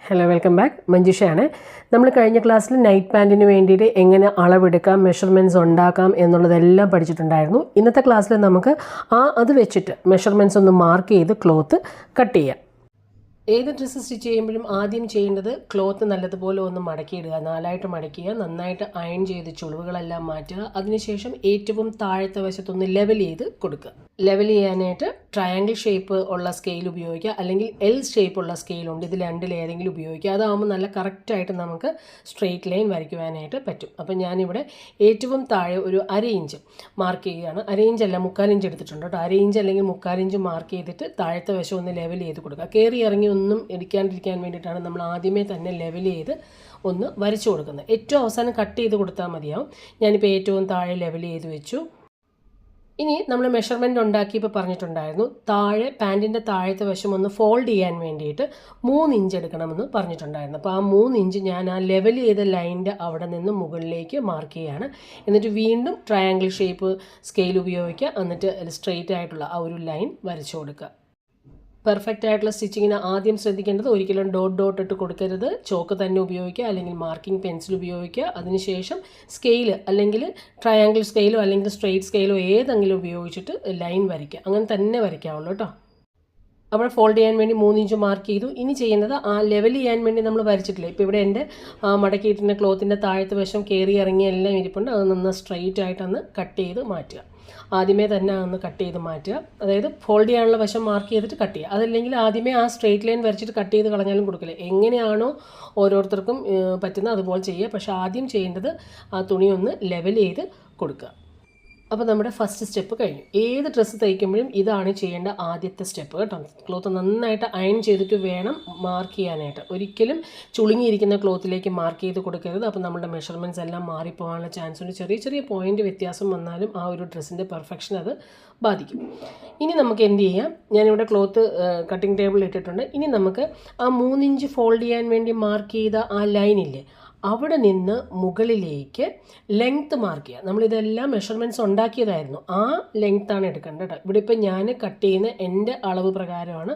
Hello welcome back. മഞ്ജുഷയാണ്. നമ്മൾ കഴിഞ്ഞ ക്ലാസ്സിൽ നൈറ്റ് പാൻറ്റിന് വേണ്ടിയിട്ട് എങ്ങനെ അളവെടുക്കാം, മെഷർമെൻറ്റ്സ് ഉണ്ടാക്കാം എന്നുള്ളതെല്ലാം പഠിച്ചിട്ടുണ്ടായിരുന്നു. ഇന്നത്തെ ക്ലാസ്സിൽ നമുക്ക് അത് വെച്ചിട്ട് മെഷർമെൻറ്റ്സ് ഒന്ന് മാർക്ക് ചെയ്ത് ക്ലോത്ത് കട്ട് ചെയ്യാം. ഏത് ഡ്രസ്സ് സ്റ്റിച്ച് ചെയ്യുമ്പോഴും ആദ്യം ചെയ്യേണ്ടത് ക്ലോത്ത് നല്ലതുപോലെ ഒന്ന് മടക്കിയിടുക. 4ആയിട്ട് മടക്കുക, നന്നായിട്ട് അയൺ ചെയ്ത് ചുളിവുകളെല്ലാം മാറ്റുക. അതിനുശേഷം ഏറ്റവും താഴത്തെ വശത്തൊന്ന് ലെവൽ ചെയ്ത് കൊടുക്കുക. ലെവൽ ചെയ്യാനായിട്ട് ട്രയാങ്കിൾ ഷേപ്പ് ഉള്ള സ്കെയിൽ ഉപയോഗിക്കുക, അല്ലെങ്കിൽ എൽ ഷേപ്പ് ഉള്ള സ്കെയിലുണ്ട്. ഇത് രണ്ടിലേതെങ്കിലും ഉപയോഗിക്കുക. അതാകുമ്പോൾ നല്ല കറക്റ്റായിട്ട് നമുക്ക് സ്ട്രെയിറ്റ് ലൈൻ വരയ്ക്കുവാനായിട്ട് പറ്റും. അപ്പം ഞാനിവിടെ ഏറ്റവും താഴെ ഒരു 1/2 ഇഞ്ച് മാർക്ക് ചെയ്യുകയാണ്. 1/2 ഇഞ്ചല്ല, 3/4 ഇഞ്ച് എടുത്തിട്ടുണ്ട് കേട്ടോ. 1/2 ഇഞ്ച് അല്ലെങ്കിൽ 3/4 ഇഞ്ച് മാർക്ക് ചെയ്തിട്ട് താഴത്തെ വശം ഒന്ന് ലെവൽ ചെയ്ത് കൊടുക്കുക. കയറി ഇറങ്ങി ഒന്നും ഇടിക്കാണ്ടിരിക്കാൻ വേണ്ടിയിട്ടാണ് നമ്മൾ ആദ്യമേ തന്നെ ലെവൽ ചെയ്ത് ഒന്ന് വരച്ചു കൊടുക്കുന്നത്. ഏറ്റവും അവസാനം കട്ട് ചെയ്ത് കൊടുത്താൽ മതിയാവും. ഞാനിപ്പോൾ ഏറ്റവും താഴെ ലെവൽ ചെയ്ത് വെച്ചു. ഇനി നമ്മൾ മെഷർമെൻറ്റ് ഉണ്ടാക്കിയപ്പോൾ പറഞ്ഞിട്ടുണ്ടായിരുന്നു, താഴെ പാൻറ്റിൻ്റെ താഴത്തെ വശം ഒന്ന് ഫോൾഡ് ചെയ്യാൻ വേണ്ടിയിട്ട് 3 ഇഞ്ച് എടുക്കണമെന്ന് പറഞ്ഞിട്ടുണ്ടായിരുന്നു. അപ്പോൾ ആ 3 ഇഞ്ച് ഞാൻ ആ ലെവൽ ചെയ്ത ലൈനിൻ്റെ അവിടെ നിന്ന് മുകളിലേക്ക് മാർക്ക് ചെയ്യുകയാണ്. എന്നിട്ട് വീണ്ടും ട്രയാങ്കിൾ ഷേപ്പ് സ്കെയിൽ ഉപയോഗിക്കുക. എന്നിട്ട് സ്ട്രെയിറ്റ് ആയിട്ടുള്ള ആ ഒരു ലൈൻ വരച്ചു കൊടുക്കുക. പെർഫെക്റ്റ് ആയിട്ടുള്ള സ്റ്റിച്ചിങ്ങിന് ആദ്യം ശ്രദ്ധിക്കേണ്ടത് ഒരിക്കലും ഡോട്ട് ഇട്ട് കൊടുക്കരുത്. ചോക്ക് തന്നെ ഉപയോഗിക്കുക, അല്ലെങ്കിൽ മാർക്കിംഗ് പെൻസിൽ ഉപയോഗിക്കുക. അതിനുശേഷം സ്കെയിൽ അല്ലെങ്കിൽ ട്രയാങ്കിൾ സ്കെയിലോ അല്ലെങ്കിൽ സ്ട്രെയിറ്റ് സ്കെയിലോ ഏതെങ്കിലും ഉപയോഗിച്ചിട്ട് ലൈൻ വരയ്ക്കുക. അങ്ങനെ തന്നെ വരയ്ക്കാവുള്ളൂ കേട്ടോ. അപ്പോൾ ഫോൾഡ് ചെയ്യാൻ വേണ്ടി 3 ഇഞ്ച് മാർക്ക് ചെയ്തു. ഇനി ചെയ്യുന്നത് ആ ലെവൽ ചെയ്യാൻ വേണ്ടി നമ്മൾ വരച്ചിട്ടില്ല. ഇപ്പോൾ ഇവിടെ എൻ്റെ മടക്കിയിട്ടിൻ്റെ ക്ലോത്തിൻ്റെ താഴത്തെ വശം കയറി ഇറങ്ങി എല്ലാം ഇരിപ്പുണ്ട്. അത് നിന്ന് സ്ട്രെയിറ്റ് ആയിട്ടൊന്ന് കട്ട് ചെയ്ത് മാറ്റുക. ആദ്യമേ തന്നെ ഒന്ന് കട്ട് ചെയ്ത് മാറ്റുക. അതായത് ഫോൾഡ് ചെയ്യാനുള്ള വശം മാർക്ക് ചെയ്തിട്ട് കട്ട് ചെയ്യുക. അതല്ലെങ്കിൽ ആദ്യമേ ആ സ്ട്രെയിറ്റ് ലൈൻ വരച്ചിട്ട് കട്ട് ചെയ്ത് കളഞ്ഞാലും കൊടുക്കില്ല. എങ്ങനെയാണോ ഓരോരുത്തർക്കും പറ്റുന്നത് അതുപോലെ ചെയ്യുക. പക്ഷേ ആദ്യം ചെയ്യേണ്ടത് ആ തുണി ഒന്ന് ലെവൽ ചെയ്ത് കൊടുക്കുക. അപ്പോൾ നമ്മുടെ ഫസ്റ്റ് സ്റ്റെപ്പ് കഴിഞ്ഞു. ഏത് ഡ്രസ്സ് തയ്ക്കുമ്പോഴും ഇതാണ് ചെയ്യേണ്ട ആദ്യത്തെ സ്റ്റെപ്പ് കേട്ടോ. ക്ലോത്ത് നന്നായിട്ട് അയൺ ചെയ്തിട്ട് വേണം മാർക്ക് ചെയ്യാനായിട്ട്. ഒരിക്കലും ചുളുങ്ങിയിരിക്കുന്ന ക്ലോത്തിലേക്ക് മാർക്ക് ചെയ്ത് കൊടുക്കരുത്. അപ്പോൾ നമ്മുടെ മെഷർമെൻറ്റ്സ് എല്ലാം മാറിപ്പോകാനുള്ള ചാൻസ് ഉണ്ട്. ചെറിയ ചെറിയ പോയിൻ്റ് വ്യത്യാസം വന്നാലും ആ ഒരു ഡ്രസ്സിൻ്റെ പെർഫെക്ഷൻ അത് ബാധിക്കും. ഇനി നമുക്ക് എന്ത് ചെയ്യാം, ഞാനിവിടെ ക്ലോത്ത് കട്ടിംഗ് ടേബിൾ ഇട്ടിട്ടുണ്ട്. ഇനി നമുക്ക് ആ 3 ഇഞ്ച് ഫോൾഡ് ചെയ്യാൻ വേണ്ടി മാർക്ക് ചെയ്ത ആ ലൈനില്ലേ, അവിടെ നിന്ന് മുകളിലേക്ക് ലെങ്ത്ത് മാർക്ക് ചെയ്യുക. നമ്മളിതെല്ലാം മെഷർമെൻറ്റ്സ് ഉണ്ടാക്കിയതായിരുന്നു. ആ ലെങ്ത്താണ് എടുക്കേണ്ടത് കേട്ടോ. ഇവിടെ ഇപ്പോൾ ഞാൻ കട്ട് ചെയ്യുന്ന എൻ്റെ അളവ് പ്രകാരമാണ്.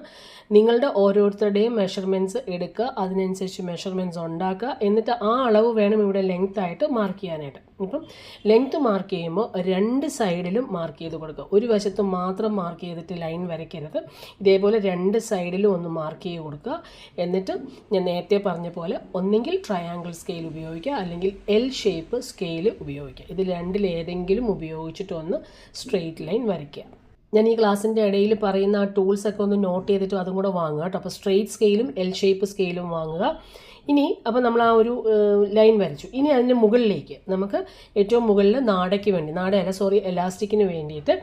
നിങ്ങളുടെ ഓരോരുത്തരുടെയും മെഷർമെൻറ്റ്സ് എടുക്കുക, അതിനനുസരിച്ച് മെഷർമെൻറ്റ്സ് ഉണ്ടാക്കുക. എന്നിട്ട് ആ അളവ് വേണം ഇവിടെ ലെങ്ത്തായിട്ട് മാർക്ക് ചെയ്യാനായിട്ട്. ഇപ്പം ലെങ്ത്ത് മാർക്ക് ചെയ്യുമ്പോൾ 2 സൈഡിലും മാർക്ക് ചെയ്ത് കൊടുക്കുക. ഒരു വശത്ത് മാത്രം മാർക്ക് ചെയ്തിട്ട് ലൈൻ വരയ്ക്കരുത്. ഇതേപോലെ 2 സൈഡിലും ഒന്ന് മാർക്ക് ചെയ്ത് കൊടുക്കുക. എന്നിട്ട് ഞാൻ നേരത്തെ പറഞ്ഞ പോലെ ഒന്നെങ്കിൽ ട്രയാങ്കിൾ സ്കെയിൽ ഉപയോഗിക്കുക, അല്ലെങ്കിൽ എൽ ഷേപ്പ് സ്കെയിൽ ഉപയോഗിക്കുക. ഇത് രണ്ടിലേതെങ്കിലും ഉപയോഗിച്ചിട്ട് ഒന്ന് സ്ട്രെയിറ്റ് ലൈൻ വരയ്ക്കുക. ഞാൻ ഈ ക്ലാസ്സിൻ്റെ ഇടയിൽ പറയുന്ന ആ ടൂൾസൊക്കെ ഒന്ന് നോട്ട് ചെയ്തിട്ട് അതും കൂടെ വാങ്ങുക കേട്ടോ. അപ്പോൾ സ്ട്രെയിറ്റ് സ്കെയിലും എൽ ഷേപ്പ് സ്കെയിലും വാങ്ങുക. ഇനി അപ്പോൾ നമ്മൾ ആ ഒരു ലൈൻ വരച്ചു. ഇനി അതിൻ്റെ മുകളിലേക്ക് നമുക്ക് ഏറ്റവും മുകളിൽ എലാസ്റ്റിക്കിന് വേണ്ടിയിട്ട്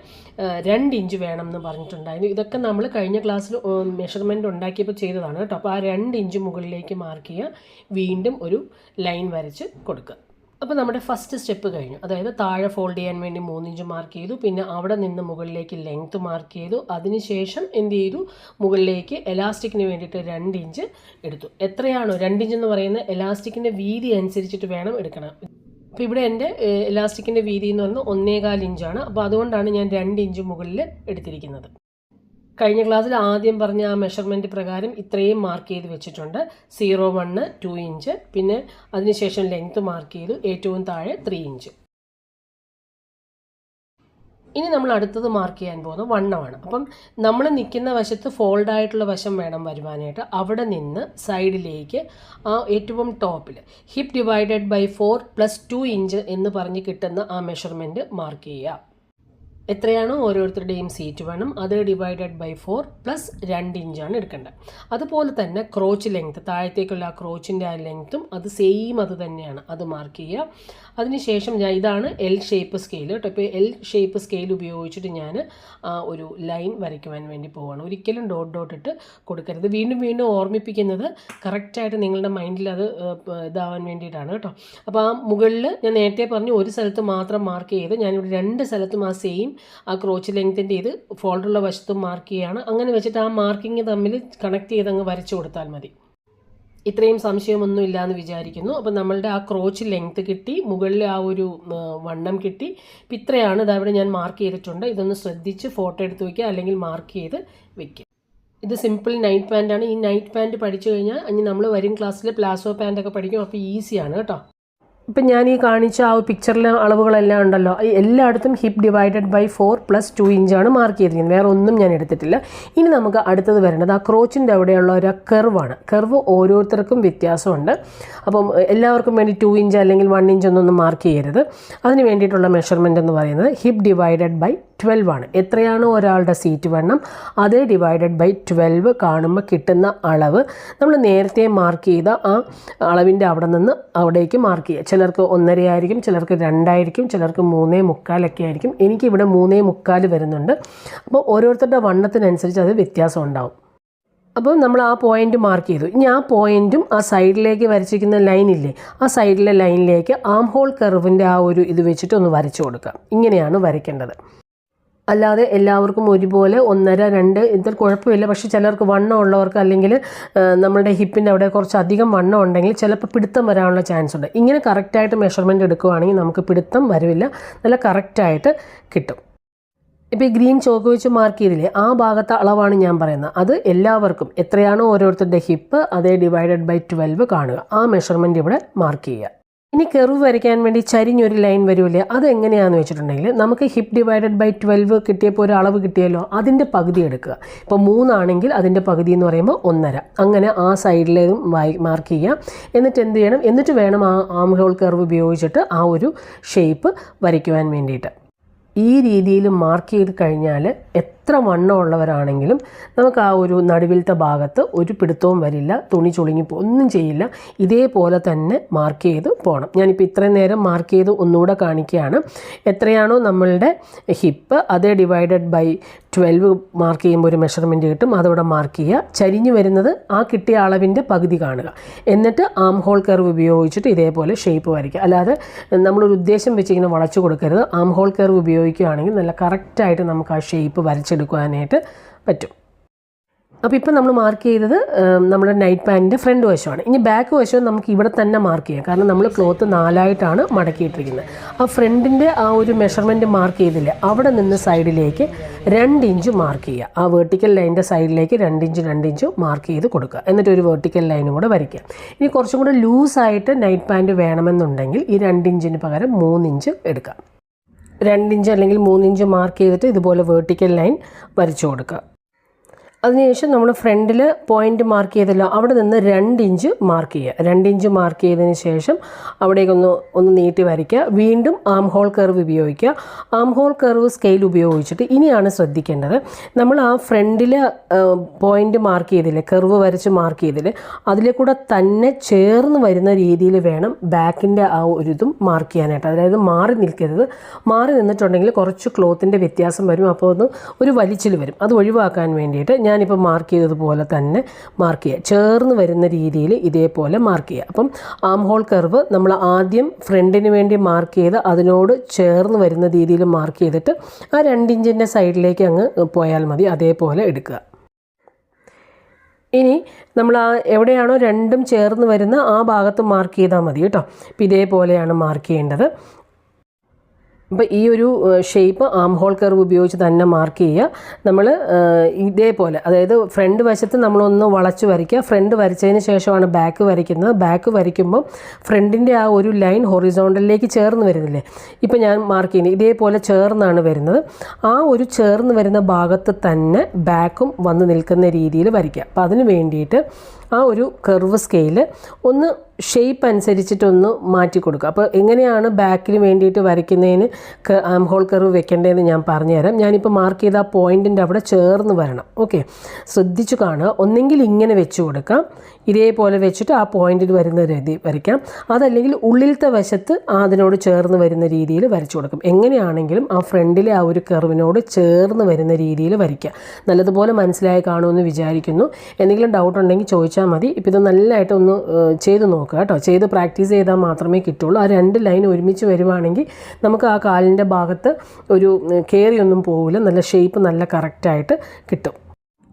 2 ഇഞ്ച് വേണം എന്ന് പറഞ്ഞിട്ടുണ്ടായിരുന്നു. ഇതൊക്കെ നമ്മൾ കഴിഞ്ഞ ക്ലാസ്സിൽ മെഷർമെൻറ്റ് ഉണ്ടാക്കിയപ്പോൾ ചെയ്തതാണ് കേട്ടോ. അപ്പോൾ ആ 2 ഇഞ്ച് മുകളിലേക്ക് മാർക്ക് ചെയ്യുക. വീണ്ടും ഒരു ലൈൻ വരച്ച് കൊടുക്കുക. അപ്പോൾ നമ്മുടെ ഫസ്റ്റ് സ്റ്റെപ്പ് കഴിഞ്ഞു. അതായത് താഴെ ഫോൾഡ് ചെയ്യാൻ വേണ്ടി 3 ഇഞ്ച് മാർക്ക് ചെയ്തു. പിന്നെ അവിടെ നിന്ന് മുകളിലേക്ക് ലെങ്ത്ത് മാർക്ക് ചെയ്തു. അതിനുശേഷം എന്ത് ചെയ്തു, മുകളിലേക്ക് എലാസ്റ്റിക്കിന് വേണ്ടിയിട്ട് 2 ഇഞ്ച് എടുത്തു. എത്രയാണോ 2 ഇഞ്ച് എന്ന് പറയുന്നത്, എലാസ്റ്റിക്കിൻ്റെ വീതി അനുസരിച്ചിട്ട് വേണം എടുക്കണം. അപ്പോൾ ഇവിടെ എൻ്റെ എലാസ്റ്റിക്കിൻ്റെ വീതി എന്ന് പറയുന്നത് 1.25 ഇഞ്ചാണ്. അപ്പോൾ അതുകൊണ്ടാണ് ഞാൻ 2 ഇഞ്ച് മുകളിൽ എടുത്തിരിക്കുന്നത്. കഴിഞ്ഞ ക്ലാസ്സിൽ ആദ്യം പറഞ്ഞ ആ മെഷർമെൻറ്റ് പ്രകാരം ഇത്രയും മാർക്ക് ചെയ്ത് വെച്ചിട്ടുണ്ട്. 0.1 2 ഇഞ്ച്, പിന്നെ അതിനുശേഷം ലെങ്ത്ത് മാർക്ക് ചെയ്തു. ഏറ്റവും താഴെ 3 ഇഞ്ച്. ഇനി നമ്മൾ അടുത്തത് മാർക്ക് ചെയ്യാൻ പോകുന്നത് വണ്ണമാണ്. അപ്പം നമ്മൾ നിൽക്കുന്ന വശത്ത് ഫോൾഡ് ആയിട്ടുള്ള വശം വേണം വരുവാനായിട്ട്. അവിടെ നിന്ന് സൈഡിലേക്ക് ആ ഏറ്റവും ടോപ്പിൽ ഹിപ്പ് ഡിവൈഡഡ് ബൈ 4 + 2 ഇഞ്ച് എന്ന് പറഞ്ഞ് കിട്ടുന്ന ആ മെഷർമെൻറ്റ് മാർക്ക് ചെയ്യുക. എത്രയാണോ ഓരോരുത്തരുടെയും സീറ്റ് വേണം അത് ഡിവൈഡഡ് ബൈ 4 + 2 ഇഞ്ചാണ് എടുക്കേണ്ടത്. അതുപോലെ തന്നെ ക്രോച്ച് ലെങ്ത്ത്, താഴത്തേക്കുള്ള ആ ക്രോച്ചിൻ്റെ ആ ലെങ്ത്തും അത് സെയിം അത് തന്നെയാണ്, അത് മാർക്ക് ചെയ്യുക. അതിനുശേഷം ഇതാണ് എൽ ഷേപ്പ് സ്കെയിൽ കേട്ടോ. ഇപ്പോൾ എൽ ഷേപ്പ് സ്കെയിൽ ഉപയോഗിച്ചിട്ട് ഞാൻ ഒരു ലൈൻ വരയ്ക്കുവാൻ വേണ്ടി പോവുകയാണ്. ഒരിക്കലും ഡോട്ട് ഇട്ട് കൊടുക്കരുത്. വീണ്ടും വീണ്ടും ഓർമ്മിപ്പിക്കുന്നത് കറക്റ്റായിട്ട് നിങ്ങളുടെ മൈൻഡിൽ അത് ഇതാവാൻ വേണ്ടിയിട്ടാണ് കേട്ടോ. അപ്പോൾ ആ മുകളിൽ ഞാൻ നേരത്തെ പറഞ്ഞു ഒരു സ്ഥലത്ത് മാത്രം മാർക്ക് ചെയ്ത് ഞാനിവിടെ 2 സ്ഥലത്തും ആ സെയിം ആ ക്രോച്ച് ലെങ്ത്തിൻ്റെ ഇത് ഫോൾഡുള്ള വശത്തും മാർക്ക് ചെയ്യുകയാണ്. അങ്ങനെ വെച്ചിട്ട് ആ മാർക്കിങ് തമ്മിൽ കണക്ട് ചെയ്ത് അങ്ങ് വരച്ചു കൊടുത്താൽ മതി. ഇത്രയും സംശയമൊന്നും ഇല്ലയെന്ന് വിചാരിക്കുന്നു. അപ്പോൾ നമ്മളുടെ ആ ക്രോച്ച് ലെങ്ത്ത് കിട്ടി, മുകളിൽ ആ ഒരു വണ്ണം കിട്ടി. ഇപ്പം ഇത്രയാണ് ഇതവിടെ ഞാൻ മാർക്ക് ചെയ്തിട്ടുണ്ട്. ഇതൊന്ന് ശ്രദ്ധിച്ച് ഫോട്ടോ എടുത്ത് വയ്ക്കുക, അല്ലെങ്കിൽ മാർക്ക് ചെയ്ത് വയ്ക്കുക. ഇത് സിമ്പിൾ നൈറ്റ് പാൻറ്റാണ്. ഈ നൈറ്റ് പാൻറ്റ് പഠിച്ചു കഴിഞ്ഞാൽ ഇനി നമ്മൾ വരും ക്ലാസ്സിൽ പ്ലാസോ പാൻറ്റൊക്കെ പഠിക്കും. അപ്പോൾ ഈസിയാണ് കേട്ടോ. ഇപ്പം ഞാൻ ഈ കാണിച്ച ആ പിക്ചറിലെ അളവുകളെല്ലാം ഉണ്ടല്ലോ, എല്ലായിടത്തും ഹിപ്പ് ഡിവൈഡഡ് ബൈ 4+2 ഇഞ്ചാണ് മാർക്ക് ചെയ്തിരിക്കുന്നത്. വേറെ ഒന്നും ഞാൻ എടുത്തിട്ടില്ല. ഇനി നമുക്ക് അടുത്തത് വരേണ്ടത് ആ ക്രോച്ചിൻ്റെ അവിടെയുള്ള ഒരു കർവാണ്. കർവ് ഓരോരുത്തർക്കും വ്യത്യാസമുണ്ട്. അപ്പം എല്ലാവർക്കും വേണ്ടി 2 ഇഞ്ച് അല്ലെങ്കിൽ 1 ഇഞ്ച് ഒന്നും മാർക്ക് ചെയ്യരുത്. അതിന് വേണ്ടിയിട്ടുള്ള മെഷർമെൻറ്റ് എന്ന് പറയുന്നത് ഹിപ്പ് ഡിവൈഡഡ് ബൈ 12 ആണ്. എത്രയാണോ ഒരാളുടെ സീറ്റ് വണ്ണം അത് ഡിവൈഡഡ് ബൈ 12 കാണുമ്പോൾ കിട്ടുന്ന അളവ് നമ്മൾ നേരത്തെ മാർക്ക് ചെയ്ത ആ അളവിൻ്റെ അവിടെ നിന്ന് അവിടേക്ക് മാർക്ക് ചെയ്യുക. ചിലർക്ക് 1.5 ആയിരിക്കും, ചിലർക്ക് 2 ആയിരിക്കും, ചിലർക്ക് 3.25 ആയിരിക്കും. എനിക്കിവിടെ 3.25 വരുന്നുണ്ട്. അപ്പോൾ ഓരോരുത്തരുടെ വണ്ണത്തിനനുസരിച്ച് അത് വ്യത്യാസം ഉണ്ടാവും. അപ്പോൾ നമ്മൾ ആ പോയിൻ്റ് മാർക്ക് ചെയ്തു. ഇനി ആ പോയിൻറ്റും ആ സൈഡിലേക്ക് വരച്ചിരിക്കുന്ന ലൈനില്ലേ, ആ സൈഡിലെ ലൈനിലേക്ക് ആം ഹോൾ കർവിൻ്റെ ആ ഒരു ഇത് വെച്ചിട്ട് ഒന്ന് വരച്ചു കൊടുക്കാം. ഇങ്ങനെയാണ് വരയ്ക്കേണ്ടത്. അല്ലാതെ എല്ലാവർക്കും ഒരുപോലെ 1.5, 2 ഇതിൽ കുഴപ്പമില്ല. പക്ഷേ ചിലർക്ക് വണ്ണം ഉള്ളവർക്ക് അല്ലെങ്കിൽ നമ്മളുടെ ഹിപ്പിൻ്റെ അവിടെ കുറച്ച് അധികം വണ്ണം ഉണ്ടെങ്കിൽ ചിലപ്പോൾ പിടുത്തം വരാനുള്ള ചാൻസ് ഉണ്ട്. ഇങ്ങനെ കറക്റ്റായിട്ട് മെഷർമെൻറ്റ് എടുക്കുകയാണെങ്കിൽ നമുക്ക് പിടുത്തം വരില്ല, നല്ല കറക്റ്റായിട്ട് കിട്ടും. ഇപ്പോൾ ഈ ഗ്രീൻ ചോക്ക് വെച്ച് മാർക്ക് ചെയ്തില്ലേ, ആ ഭാഗത്തെ അളവാണ് ഞാൻ പറയുന്നത്. അത് എല്ലാവർക്കും എത്രയാണോ ഓരോരുത്തരുടെ ഹിപ്പ് അതേ ഡിവൈഡഡ് ബൈ 12 കാണുക. ആ മെഷർമെൻറ്റ് ഇവിടെ മാർക്ക് ചെയ്യുക. ഇനി കർവ് വരയ്ക്കാൻ വേണ്ടി ചരിഞ്ഞൊരു ലൈൻ വരുമല്ലേ, അതെങ്ങനെയാണെന്ന് വെച്ചിട്ടുണ്ടെങ്കിൽ നമുക്ക് ഹിപ്പ് ഡിവൈഡഡ് ബൈ 12 കിട്ടിയപ്പോൾ ഒരു അളവ് കിട്ടിയല്ലോ, അതിൻ്റെ പകുതി എടുക്കുക. ഇപ്പോൾ 3 ആണെങ്കിൽ അതിൻ്റെ പകുതി എന്ന് പറയുമ്പോൾ 1.5. അങ്ങനെ ആ സൈഡിലേതും മാർക്ക് ചെയ്യുക. എന്നിട്ട് എന്ത് ചെയ്യണം, എന്നിട്ട് വേണം ആ ആം ഹോൾ കർവ് ഉപയോഗിച്ചിട്ട് ആ ഒരു ഷേപ്പ് വരയ്ക്കുവാൻ വേണ്ടിയിട്ട്. ഈ രീതിയിൽ മാർക്ക് ചെയ്ത് കഴിഞ്ഞാൽ എത്ര വണ്ണമുള്ളവരാണെങ്കിലും നമുക്ക് ആ ഒരു നടുവിലത്തെ ഭാഗത്ത് ഒരു പിടുത്തവും വരില്ല, തുണി ചുളുങ്ങിപ്പോൾ ഒന്നും ചെയ്യില്ല. ഇതേപോലെ തന്നെ മാർക്ക് ചെയ്ത് പോകണം. ഞാനിപ്പോൾ ഇത്രയും നേരം മാർക്ക് ചെയ്ത് ഒന്നുകൂടെ കാണിക്കുകയാണ്. എത്രയാണോ നമ്മളുടെ ഹിപ്പ് അതേ ഡിവൈഡഡ് ബൈ 12 മാർക്ക് ചെയ്യുമ്പോൾ ഒരു മെഷർമെൻറ്റ് കിട്ടും. അതവിടെ മാർക്ക് ചെയ്യുക. ചരിഞ്ഞ് വരുന്നത് ആ കിട്ടിയ അളവിൻ്റെ പകുതി കാണുക. എന്നിട്ട് ആം ഹോൾ കർവ് ഉപയോഗിച്ചിട്ട് ഇതേപോലെ ഷേപ്പ് വരയ്ക്കുക. അല്ലാതെ നമ്മളൊരു ഉദ്ദേശം വെച്ച് ഇങ്ങനെ വളച്ചു കൊടുക്കരുത്. ആം ഹോൾ കർവ് ഉപയോഗിക്കുകയാണെങ്കിൽ നല്ല കറക്റ്റായിട്ട് നമുക്ക് ആ ഷേപ്പ് വരച്ചെടുക്കുവാനായിട്ട് പറ്റും. അപ്പോൾ ഇപ്പോൾ നമ്മൾ മാർക്ക് ചെയ്തത് നമ്മുടെ നൈറ്റ് പാൻറ്റിൻ്റെ ഫ്രണ്ട് വശമാണ്. ഇനി ബാക്ക് വശവും നമുക്ക് ഇവിടെ തന്നെ മാർക്ക് ചെയ്യാം. കാരണം നമ്മൾ ക്ലോത്ത് 4ആയിട്ടാണ് മടക്കിയിട്ടിരിക്കുന്നത്. ആ ഫ്രണ്ടിൻ്റെ ആ ഒരു മെഷർമെൻറ്റ് മാർക്ക് ചെയ്തില്ലേ, അവിടെ നിന്ന് സൈഡിലേക്ക് 2 ഇഞ്ച് മാർക്ക് ചെയ്യുക. ആ വെർട്ടിക്കൽ ലൈനിൻ്റെ സൈഡിലേക്ക് 2 ഇഞ്ച് മാർക്ക് ചെയ്ത് കൊടുക്കുക. എന്നിട്ട് ഒരു വെർട്ടിക്കൽ ലൈനും കൂടെ വരയ്ക്കുക. ഇനി കുറച്ചും കൂടെ ലൂസായിട്ട് നൈറ്റ് പാൻറ്റ് വേണമെന്നുണ്ടെങ്കിൽ ഈ 2 ഇഞ്ചിന് പകരം 3 ഇഞ്ച് എടുക്കുക. 2 ഇഞ്ച് അല്ലെങ്കിൽ 3 ഇഞ്ച് മാർക്ക് ചെയ്തിട്ട് ഇതുപോലെ വെർട്ടിക്കൽ ലൈൻ വരച്ചു കൊടുക്കുക. അതിനുശേഷം നമ്മൾ ഫ്രണ്ടിൽ പോയിൻ്റ് മാർക്ക് ചെയ്തല്ലോ, അവിടെ നിന്ന് 2 ഇഞ്ച് മാർക്ക് ചെയ്യുക. 2 ഇഞ്ച് മാർക്ക് ചെയ്തതിന് ശേഷം അവിടേക്കൊന്ന് നീട്ടി വരയ്ക്കുക. വീണ്ടും ആം ഹോൾ കർവ് ഉപയോഗിക്കുക. ആം ഹോൾ കർവ് സ്കെയിൽ ഉപയോഗിച്ചിട്ട് ഇനിയാണ് ശ്രദ്ധിക്കേണ്ടത്, നമ്മൾ ആ ഫ്രണ്ടിൽ പോയിൻ്റ് മാർക്ക് ചെയ്തില്ലേ, കർവ് വരച്ച് മാർക്ക് ചെയ്തില്ലേ, അതിലെ കൂടെ തന്നെ ചേർന്ന് വരുന്ന രീതിയിൽ വേണം ബാക്കിൻ്റെ ആ ഒരു ഇതും മാർക്ക് ചെയ്യാനായിട്ട്. അതായത് മാറി നിൽക്കരുത്. മാറി നിന്നിട്ടുണ്ടെങ്കിൽ കുറച്ച് ക്ലോത്തിൻ്റെ വ്യത്യാസം വരും. അപ്പോൾ ഒരു വലിച്ചിൽ വരും. അത് ഒഴിവാക്കാൻ വേണ്ടിയിട്ട് ഞാനിപ്പോൾ മാർക്ക് ചെയ്തതുപോലെ തന്നെ മാർക്ക് ചെയ്യുക. ചേർന്ന് വരുന്ന രീതിയിൽ ഇതേപോലെ മാർക്ക് ചെയ്യുക. അപ്പം ആം ഹോൾ കർവ് നമ്മൾ ആദ്യം ഫ്രണ്ടിന് വേണ്ടി മാർക്ക് ചെയ്ത് അതിനോട് ചേർന്ന് വരുന്ന രീതിയിൽ മാർക്ക് ചെയ്തിട്ട് ആ 2 ഇഞ്ചിൻ്റെ സൈഡിലേക്ക് അങ്ങ് പോയാൽ മതി. അതേപോലെ എടുക്കുക. ഇനി നമ്മൾ എവിടെയാണോ രണ്ടും ചേർന്ന് വരുന്ന ആ ഭാഗത്ത് മാർക്ക് ചെയ്താൽ മതി കേട്ടോ. അപ്പോൾ ഇതേപോലെയാണ് മാർക്ക് ചെയ്യേണ്ടത്. അപ്പോൾ ഈ ഒരു ഷേപ്പ് ആം ഹോൾ കർവ് ഉപയോഗിച്ച് തന്നെ മാർക്ക് ചെയ്യുക. നമ്മൾ ഇതേപോലെ, അതായത് ഫ്രണ്ട് വശത്ത് നമ്മളൊന്ന് വളച്ച് വരയ്ക്കുക. ഫ്രണ്ട് വരച്ചതിന് ശേഷമാണ് ബാക്ക് വരയ്ക്കുന്നത്. ബാക്ക് വരയ്ക്കുമ്പം ഫ്രണ്ടിൻ്റെ ആ ഒരു ലൈൻ ഹൊറിസോണ്ടലിലേക്ക് ചേർന്ന് വരുന്നില്ലേ, ഇപ്പോൾ ഞാൻ മാർക്ക് ചെയ്യുന്നത് ഇതേപോലെ ചേർന്നാണ് വരുന്നത്. ആ ഒരു ചേർന്ന് വരുന്ന ഭാഗത്ത് തന്നെ ബാക്കും വന്ന് നിൽക്കുന്ന രീതിയിൽ വരയ്ക്കുക. അപ്പോൾ അതിന് വേണ്ടിയിട്ട് ആ ഒരു കർവ് സ്കെയിൽ ഒന്ന് ഷേപ്പ് അനുസരിച്ചിട്ടൊന്ന് മാറ്റി കൊടുക്കുക. അപ്പോൾ എങ്ങനെയാണ് ബാക്കിന് വേണ്ടിയിട്ട് വരയ്ക്കുന്നതിന് ആം ഹോൾ കർവ് വെക്കേണ്ടതെന്ന് ഞാൻ പറഞ്ഞുതരാം. ഞാനിപ്പോൾ മാർക്ക് ചെയ്ത ആ പോയിൻറ്റിൻ്റെ അവിടെ ചേർന്ന് വരണം. ഓക്കെ, ശ്രദ്ധിച്ചു കാണുക. ഒന്നെങ്കിൽ ഇങ്ങനെ വെച്ച് കൊടുക്കാം, ഇതേപോലെ വെച്ചിട്ട് ആ പോയിൻറ്റിൽ വരുന്ന രീതി വരയ്ക്കാം. അതല്ലെങ്കിൽ ഉള്ളിലത്തെ വശത്ത് അതിനോട് ചേർന്ന് വരുന്ന രീതിയിൽ വരച്ചു കൊടുക്കും. എങ്ങനെയാണെങ്കിലും ആ ഫ്രണ്ടിലെ ആ ഒരു കർവിനോട് ചേർന്ന് വരുന്ന രീതിയിൽ വരയ്ക്കുക. നല്ലതുപോലെ മനസ്സിലായി കാണുമെന്ന് വിചാരിക്കുന്നു. എന്തെങ്കിലും ഡൗട്ട് ഉണ്ടെങ്കിൽ ചോദിച്ചാൽ മതി. ഇപ്പോൾ ഇത് നല്ലതായിട്ടൊന്ന് ചെയ്ത് നോക്കുക കേട്ടോ. ചെയ്ത് പ്രാക്ടീസ് ചെയ്താൽ മാത്രമേ കിട്ടുള്ളൂ. ആ 2 ലൈൻ ഒരുമിച്ച് വരുവാണെങ്കിൽ നമുക്ക് ആ കാലിൻ്റെ ഭാഗത്ത് ഒരു കയറിയൊന്നും പോകില്ല. നല്ല ഷേപ്പ് നല്ല കറക്റ്റായിട്ട് കിട്ടും.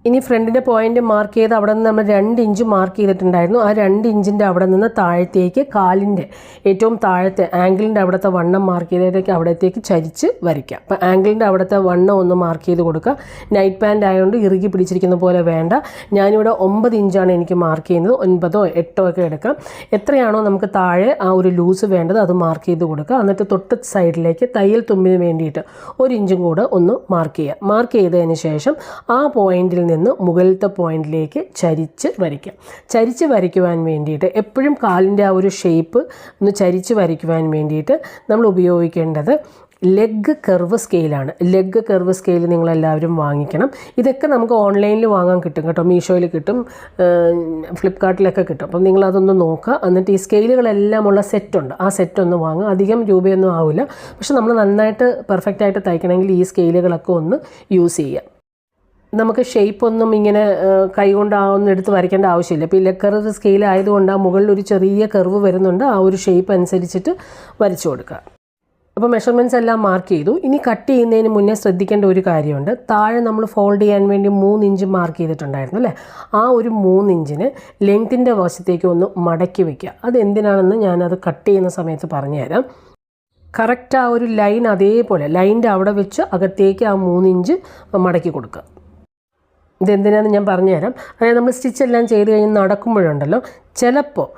ഇനി ഫ്രണ്ടിൻ്റെ പോയിൻ്റ് മാർക്ക് ചെയ്ത് അവിടെ നിന്ന് നമ്മൾ 2 ഇഞ്ച് മാർക്ക് ചെയ്തിട്ടുണ്ടായിരുന്നു. ആ 2 ഇഞ്ചിൻ്റെ അവിടെ നിന്ന് താഴത്തേക്ക് കാലിൻ്റെ ഏറ്റവും താഴത്തെ ആംഗിളിൻ്റെ അവിടുത്തെ വണ്ണം മാർക്ക് ചെയ്തതിലേക്ക് അവിടത്തേക്ക് ചരിച്ച് വരയ്ക്കാം. അപ്പോൾ ആംഗിളിൻ്റെ അവിടുത്തെ വണ്ണം ഒന്ന് മാർക്ക് ചെയ്ത് കൊടുക്കുക. നൈറ്റ് പാൻറ് ആയതുകൊണ്ട് ഇറുകി പിടിച്ചിരിക്കുന്ന പോലെ വേണ്ട. ഞാനിവിടെ 9 ഇഞ്ചാണ് എനിക്ക് മാർക്ക് ചെയ്യുന്നത്. 9ഓ 8ഓ ഒക്കെ എടുക്കാം. എത്രയാണോ നമുക്ക് താഴെ ആ ഒരു ലൂസ് വേണ്ടത് അത് മാർക്ക് ചെയ്ത് കൊടുക്കുക. എന്നിട്ട് തൊട്ട് സൈഡിലേക്ക് തയ്യൽ തുമ്പിന് വേണ്ടിയിട്ട് 1 ഇഞ്ചും കൂടെ ഒന്ന് മാർക്ക് ചെയ്യുക. മാർക്ക് ചെയ്തതിന് ശേഷം ആ പോയിന്റിൽ നിന്ന് മുകളിലത്തെ പോയിന്റിലേക്ക് ചരിച്ച് വരയ്ക്കാം. ചരിച്ച് വരയ്ക്കുവാൻ വേണ്ടിയിട്ട് എപ്പോഴും കാലിൻ്റെ ആ ഒരു ഷേപ്പ് ഒന്ന് ചരിച്ച് വരയ്ക്കുവാൻ വേണ്ടിയിട്ട് നമ്മൾ ഉപയോഗിക്കേണ്ടത് ലെഗ് കർവ് സ്കെയിലാണ്. ലെഗ് കർവ് സ്കെയിൽ നിങ്ങളെല്ലാവരും വാങ്ങിക്കണം. ഇതൊക്കെ നമുക്ക് ഓൺലൈനിൽ വാങ്ങാൻ കിട്ടും കേട്ടോ. മീഷോയിൽ കിട്ടും, ഫ്ലിപ്കാർട്ടിലൊക്കെ കിട്ടും. അപ്പം നിങ്ങളതൊന്ന് നോക്കുക. എന്നിട്ട് ഈ സ്കെയിലുകളെല്ലാം ഉള്ള സെറ്റുണ്ട്, ആ സെറ്റൊന്ന് വാങ്ങുക. അധികം രൂപയൊന്നും ആവില്ല. പക്ഷെ നമ്മൾ നന്നായിട്ട് പെർഫെക്റ്റായിട്ട് തയ്ക്കണമെങ്കിൽ ഈ സ്കെയിലുകളൊക്കെ ഒന്ന് യൂസ് ചെയ്യുക. നമുക്ക് ഷേപ്പൊന്നും ഇങ്ങനെ കൈകൊണ്ട് ഒന്നും എടുത്ത് വരയ്ക്കേണ്ട ആവശ്യമില്ല. ഇപ്പോൾ ഈ ലെഗ് കർവ് സ്കെയിൽ ആയതുകൊണ്ട് ആ മുകളിൽ ഒരു ചെറിയ കർവ് വരുന്നുണ്ട്. ആ ഒരു ഷേപ്പ് അനുസരിച്ചിട്ട് വരച്ചു കൊടുക്കുക. അപ്പോൾ മെഷർമെൻറ്റ്സ് എല്ലാം മാർക്ക് ചെയ്തു. ഇനി കട്ട് ചെയ്യുന്നതിന് മുന്നേ ശ്രദ്ധിക്കേണ്ട ഒരു കാര്യമുണ്ട്. താഴെ നമ്മൾ ഫോൾഡ് ചെയ്യാൻ വേണ്ടി 3 ഇഞ്ച് മാർക്ക് ചെയ്തിട്ടുണ്ടായിരുന്നു അല്ലേ? ആ ഒരു 3 ഇഞ്ചിന് ലെങ്ത്തിൻ്റെ വശത്തേക്ക് ഒന്ന് മടക്കി വയ്ക്കുക. അതെന്തിനാണെന്ന് ഞാനത് കട്ട് ചെയ്യുന്ന സമയത്ത് പറഞ്ഞുതരാം. കറക്റ്റ് ആ ഒരു ലൈൻ അതേപോലെ ലൈനിൻ്റെ അവിടെ വെച്ച് അകത്തേക്ക് ആ 3 ഇഞ്ച് മടക്കി കൊടുക്കുക. ഇതെന്തിനാണെന്ന് ഞാൻ പറഞ്ഞുതരാം. അതായത് നമ്മൾ സ്റ്റിച്ചെല്ലാം ചെയ്ത് കഴിഞ്ഞ് നടക്കുമ്പോഴുണ്ടല്ലോ, ചിലപ്പോൾ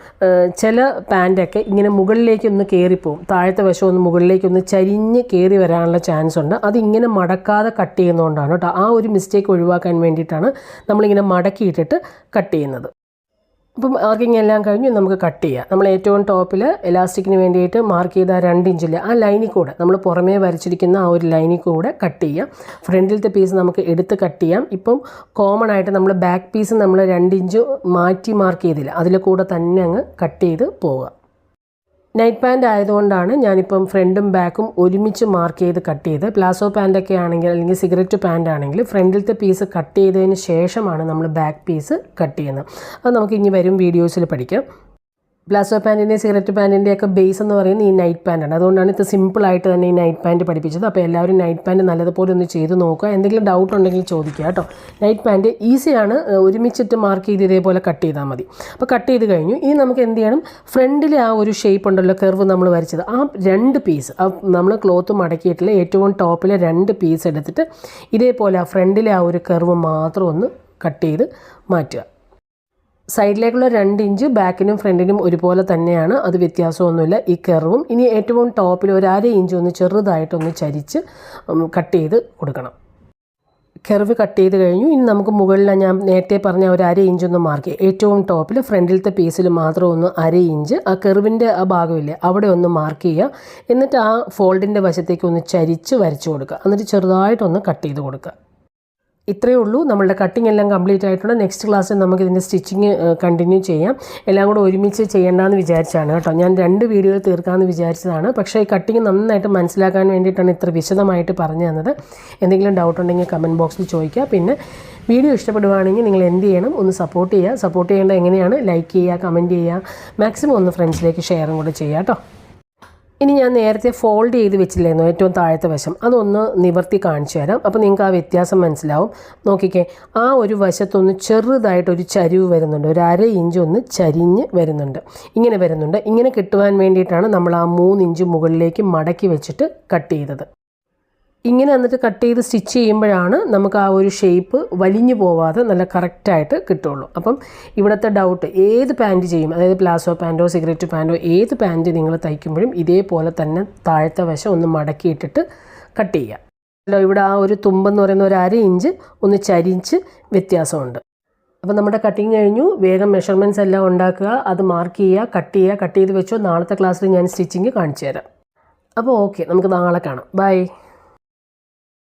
ചില പാൻറ്റൊക്കെ ഇങ്ങനെ മുകളിലേക്കൊന്ന് കയറിപ്പോവും. താഴത്തെ വശം ഒന്ന് മുകളിലേക്കൊന്ന് ചരിഞ്ഞ് കയറി വരാനുള്ള ചാൻസ് ഉണ്ട്. അതിങ്ങനെ മടക്കാതെ കട്ട് ചെയ്യുന്നതുകൊണ്ടാണ് കേട്ടോ. ആ ഒരു മിസ്റ്റേക്ക് ഒഴിവാക്കാൻ വേണ്ടിയിട്ടാണ് നമ്മളിങ്ങനെ മടക്കിയിട്ടിട്ട് കട്ട് ചെയ്യുന്നത്. അപ്പം മാർക്കിംഗ് എല്ലാം കഴിഞ്ഞ് നമുക്ക് കട്ട് ചെയ്യാം. നമ്മൾ ഏറ്റവും ടോപ്പിൽ എലാസ്റ്റിക്കിന് വേണ്ടിയിട്ട് മാർക്ക് ചെയ്ത 2 ഇഞ്ചിൽ ആ ലൈനിൽ കൂടെ നമ്മൾ പുറമേ വരച്ചിരിക്കുന്ന ആ ഒരു ലൈനിൽ കൂടെ കട്ട് ചെയ്യാം. ഫ്രണ്ടിലത്തെ പീസ് നമുക്ക് എടുത്ത് കട്ട് ചെയ്യാം. ഇപ്പം കോമൺ ആയിട്ട് നമ്മൾ ബാക്ക് പീസ് നമ്മൾ 2 ഇഞ്ച് മാറ്റി മാർക്ക് ചെയ്തില്ല, അതിൽ കൂടെ തന്നെ അങ്ങ് കട്ട് ചെയ്ത് പോവുക. നൈറ്റ് പാൻറ് ആയതുകൊണ്ടാണ് ഞാനിപ്പം ഫ്രണ്ടും ബാക്കും ഒരുമിച്ച് മാർക്ക് ചെയ്ത് കട്ട് ചെയ്ത്. പ്ലാസോ പാൻറ്റൊക്കെ ആണെങ്കിൽ അല്ലെങ്കിൽ സിഗരറ്റ് പാൻറ് ആണെങ്കിൽ ഫ്രണ്ടിലത്തെ പീസ് കട്ട് ചെയ്തതിന് ശേഷമാണ് നമ്മൾ ബാക്ക് പീസ് കട്ട് ചെയ്യുന്നത്. അത് നമുക്ക് ഇനി വരും വീഡിയോസിൽ പഠിക്കാം. പ്ലാസോ പാൻറ്റിൻ്റെയും സിഗരറ്റ് പാൻറ്റിൻ്റെയൊക്കെ ബേസ് എന്ന് പറയുന്നത് ഈ നൈറ്റ് പാൻറ്റാണ്. അതുകൊണ്ടാണ് ഇത് സിമ്പിളായിട്ട് തന്നെ ഈ നൈറ്റ് പാൻറ്റ് പഠിപ്പിച്ചത്. അപ്പോൾ എല്ലാവരും നൈറ്റ് പാൻറ്റ് നല്ലതുപോലെ ഒന്ന് ചെയ്ത് നോക്കുക. എന്തെങ്കിലും ഡൗട്ട് ഉണ്ടെങ്കിൽ ചോദിക്കുക കേട്ടോ. നൈറ്റ് പാൻറ്റ് ഈസിയാണ്, ഒരുമിച്ചിട്ട് മാർക്ക് ചെയ്ത് ഇതേപോലെ കട്ട് ചെയ്താൽ മതി. അപ്പോൾ കട്ട് ചെയ്ത് കഴിഞ്ഞു. ഇനി നമുക്ക് എന്ത് ചെയ്യണം, ഫ്രണ്ടിലെ ആ ഒരു ഷേപ്പ് ഉണ്ടല്ലോ, കർവ് നമ്മൾ വരച്ചത്, ആ 2 പീസ് നമ്മൾ ക്ലോത്ത് മടക്കിയിട്ടുള്ള ഏറ്റവും ടോപ്പിലെ 2 പീസ് എടുത്തിട്ട് ഇതേപോലെ ആ ഫ്രണ്ടിലെ ആ ഒരു കർവ് മാത്രം ഒന്ന് കട്ട് ചെയ്ത് മാറ്റുക. സൈഡിലേക്കുള്ള 2 ഇഞ്ച് ബാക്കിനും ഫ്രണ്ടിനും ഒരുപോലെ തന്നെയാണ്, അത് വ്യത്യാസമൊന്നുമില്ല ഈ കർവും. ഇനി ഏറ്റവും ടോപ്പിൽ ഒരു 1/2 ഇഞ്ച് ഒന്ന് ചെറുതായിട്ടൊന്ന് ചരിച്ച് കട്ട് ചെയ്ത് കൊടുക്കണം. കർവ് കട്ട് ചെയ്ത് കഴിഞ്ഞു. ഇനി നമുക്ക് മുകളിൽ ഞാൻ നേരത്തെ പറഞ്ഞ ഒരു 1/2 ഇഞ്ച് ഒന്ന് മാർക്ക് ചെയ്യുക. ഏറ്റവും ടോപ്പിൽ ഫ്രണ്ടിലത്തെ പീസിൽ മാത്രം ഒന്ന് 1/2 ഇഞ്ച് ആ കർവിൻ്റെ ആ ഭാഗമില്ലേ അവിടെ ഒന്ന് മാർക്ക് ചെയ്യുക. എന്നിട്ട് ആ ഫോൾഡിൻ്റെ വശത്തേക്ക് ഒന്ന് ചരിച്ച് വരച്ച് കൊടുക്കുക. എന്നിട്ട് ചെറുതായിട്ടൊന്ന് കട്ട് ചെയ്ത് കൊടുക്കുക. ഇത്രയേ ഉള്ളൂ. നമ്മളുടെ കട്ടിങ് എല്ലാം കംപ്ലീറ്റ് ആയിട്ടുണ്ട്. നെക്സ്റ്റ് ക്ലാസ്സിൽ നമുക്ക് ഇതിൻ്റെ സ്റ്റിച്ചിങ് കണ്ടിന്യൂ ചെയ്യാം. എല്ലാം കൂടെ ഒരുമിച്ച് ചെയ്യേണ്ടതെന്ന് വിചാരിച്ചാണ് കേട്ടോ. ഞാൻ 2 വീഡിയോയിൽ തീർക്കാമെന്ന് വിചാരിച്ചതാണ്. പക്ഷേ ഈ കട്ടിങ് നന്നായിട്ട് മനസ്സിലാക്കാൻ വേണ്ടിയിട്ടാണ് ഇത്ര വിശദമായിട്ട് പറഞ്ഞു തന്നത്. എന്തെങ്കിലും ഡൗട്ട് ഉണ്ടെങ്കിൽ കമൻറ്റ് ബോക്സിൽ ചോദിക്കുക. പിന്നെ വീഡിയോ ഇഷ്ടപ്പെടുവാണെങ്കിൽ നിങ്ങൾ എന്ത് ചെയ്യണം, ഒന്ന് സപ്പോർട്ട് ചെയ്യുക. സപ്പോർട്ട് ചെയ്യേണ്ടത് എങ്ങനെയാണ്, ലൈക്ക് ചെയ്യുക, കമൻറ്റ് ചെയ്യുക, മാക്സിമം ഒന്ന് ഫ്രണ്ട്സിലേക്ക് ഷെയറും കൂടെ ചെയ്യുക കേട്ടോ. ഇനി ഞാൻ നേരത്തെ ഫോൾഡ് ചെയ്ത് വെച്ചില്ലായിരുന്നു ഏറ്റവും താഴത്തെ വശം, അതൊന്ന് നിവർത്തി കാണിച്ചു തരാം. അപ്പോൾ നിങ്ങൾക്ക് ആ വ്യത്യാസം മനസ്സിലാവും. നോക്കിക്കേ, ആ ഒരു വശത്തൊന്ന് ചെറുതായിട്ടൊരു ചരിവ് വരുന്നുണ്ട്, ഒരു 1/2 ഇഞ്ച് ഒന്ന് ചരിഞ്ഞ് വരുന്നുണ്ട്, ഇങ്ങനെ വരുന്നുണ്ട്. ഇങ്ങനെ കിട്ടുവാൻ വേണ്ടിയിട്ടാണ് നമ്മൾ ആ 3 ഇഞ്ച് മുകളിലേക്ക് മടക്കി വെച്ചിട്ട് കട്ട് ചെയ്തത്. ഇങ്ങനെ എന്നിട്ട് കട്ട് ചെയ്ത് സ്റ്റിച്ച് ചെയ്യുമ്പോഴാണ് നമുക്ക് ആ ഒരു ഷേപ്പ് വലിഞ്ഞു പോവാതെ നല്ല കറക്റ്റായിട്ട് കിട്ടുള്ളൂ. അപ്പം ഇവിടുത്തെ ഡൗട്ട്, ഏത് പാൻറ്റ് ചെയ്യും, അതായത് പ്ലാസോ പാൻറ്റോ സിഗരറ്റ് പാൻറ്റോ ഏത് പാൻറ്റ് നിങ്ങൾ തയ്ക്കുമ്പോഴും ഇതേപോലെ തന്നെ താഴത്തെ വശം ഒന്ന് മടക്കിയിട്ടിട്ട് കട്ട് ചെയ്യുക. ഇവിടെ ആ ഒരു തുമ്പെന്ന് പറയുന്ന ഒരു 1/2 ഇഞ്ച് ഒന്ന് ചരിച്ച് വ്യത്യാസമുണ്ട്. അപ്പോൾ നമ്മുടെ കട്ടിങ് കഴിഞ്ഞു. വേഗം മെഷർമെൻറ്റ്സ് എല്ലാം ഉണ്ടാക്കുക, അത് മാർക്ക് ചെയ്യുക, കട്ട് ചെയ്യുക. കട്ട് ചെയ്ത് വെച്ചോ, നാളത്തെ ക്ലാസ്സിൽ ഞാൻ സ്റ്റിച്ചിങ് കാണിച്ചു തരാം. അപ്പോൾ ഓക്കെ, നമുക്ക് നാളെ കാണാം. ബൈ.